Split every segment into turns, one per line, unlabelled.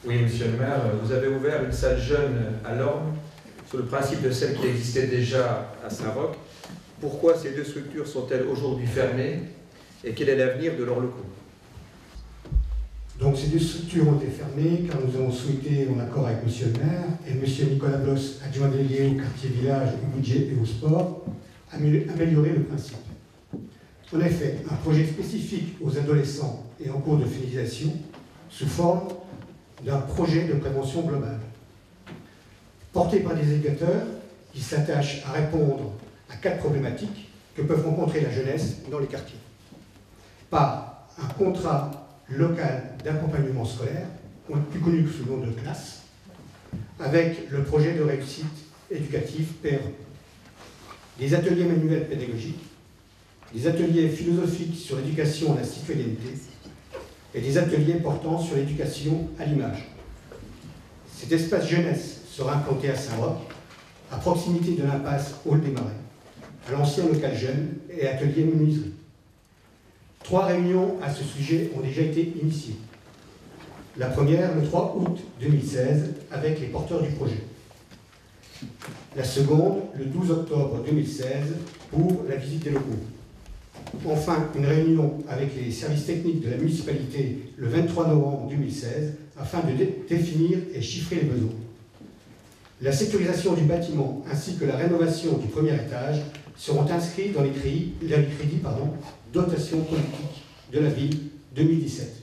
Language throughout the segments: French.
Oui, monsieur le maire, vous avez ouvert une salle jeune à l'Orme sur le principe de celle qui existait déjà à Saint-Roch. Pourquoi ces deux structures sont-elles aujourd'hui fermées et quel est l'avenir de leurs locaux?
Donc ces deux structures ont été fermées car nous avons souhaité, en accord avec monsieur le maire et monsieur Nicolas Bloss, adjoint délégué au quartier village, au budget et au sport, améliorer le principe. En effet, un projet spécifique aux adolescents et en cours de finalisation sous forme d'un projet de prévention globale, porté par des éducateurs qui s'attachent à répondre à 4 problématiques que peuvent rencontrer la jeunesse dans les quartiers. Par un contrat local d'accompagnement scolaire, plus connu sous le nom de classe, avec le projet de réussite éducative PRE, des ateliers manuels pédagogiques, des ateliers philosophiques sur l'éducation à la citoyenneté et des ateliers portant sur l'éducation à l'image. Cet espace jeunesse sera implanté à Saint-Roch, à proximité de l'impasse Hall des Marais, à l'ancien local jeune et atelier menuiserie. 3 réunions à ce sujet ont déjà été initiées. La première, le 3 août 2016, avec les porteurs du projet. La seconde, le 12 octobre 2016, pour la visite des locaux. Enfin, une réunion avec les services techniques de la municipalité le 23 novembre 2016, afin de définir et chiffrer les besoins. La sécurisation du bâtiment ainsi que la rénovation du premier étage seront inscrits dans les crédits dotation politique de la ville 2017.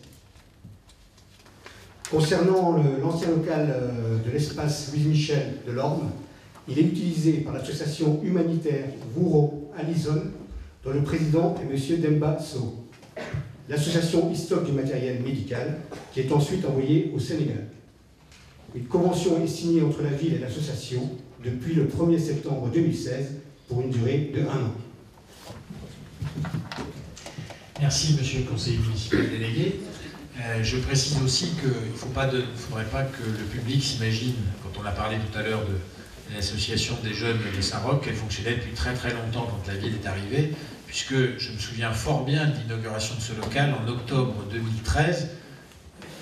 Concernant l'ancien local de l'espace Louise Michel de l'Orme, il est utilisé par l'association humanitaire Vouro Alison, dont le président est M. Demba Sow. L'association y stocke du matériel médical qui est ensuite envoyé au Sénégal. Une convention est signée entre la ville et l'association depuis le 1er septembre 2016 pour une durée de 1 an.
Merci, monsieur le conseiller municipal délégué. Je précise aussi qu'il ne faudrait pas que le public s'imagine, quand on a parlé tout à l'heure de l'association des jeunes de Saint-Roch, qu'elle fonctionnait depuis très très longtemps quand la ville est arrivée, puisque je me souviens fort bien de l'inauguration de ce local en octobre 2013.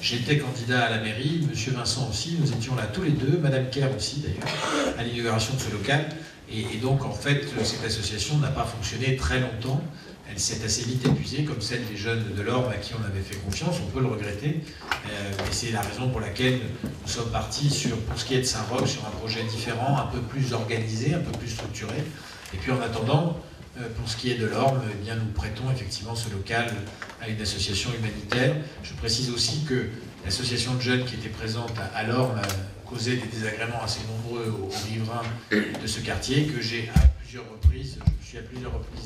J'étais candidat à la mairie, monsieur Vincent aussi, nous étions là tous les deux, madame Kerr aussi d'ailleurs, à l'inauguration de ce local. Et donc en fait, cette association n'a pas fonctionné très longtemps. Elle s'est assez vite épuisée, comme celle des jeunes de l'Orme à qui on avait fait confiance, on peut le regretter. Mais c'est la raison pour laquelle nous sommes partis pour ce qui est de Saint-Roch, sur un projet différent, un peu plus organisé, un peu plus structuré. Et puis en attendant, pour ce qui est de l'Orme, eh bien, nous prêtons effectivement ce local à une association humanitaire. Je précise aussi que l'association de jeunes qui était présente à l'Orme a causé des désagréments assez nombreux aux riverains de ce quartier, que j'ai à plusieurs reprises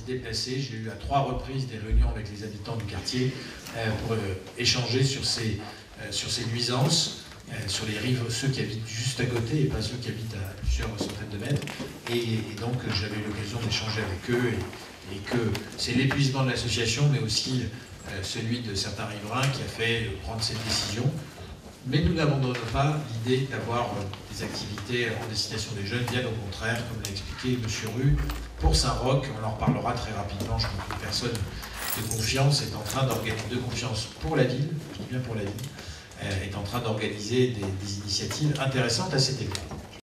déplacé. J'ai eu à 3 reprises des réunions avec les habitants du quartier pour échanger sur ces nuisances, sur les rives, ceux qui habitent juste à côté et pas ceux qui habitent à plusieurs centaines de mètres. Et donc j'avais eu l'occasion d'échanger avec eux et que c'est l'épuisement de l'association, mais aussi celui de certains riverains qui a fait prendre cette décision. Mais nous n'abandonnons pas l'idée d'avoir des activités en destination des jeunes, bien au contraire, comme l'a expliqué M. Rue, pour Saint-Roch. On en reparlera très rapidement. Je crois qu'une personne de confiance est en train d'organiser, de confiance pour la ville, je dis bien pour la ville, est en train d'organiser des initiatives intéressantes à cet égard.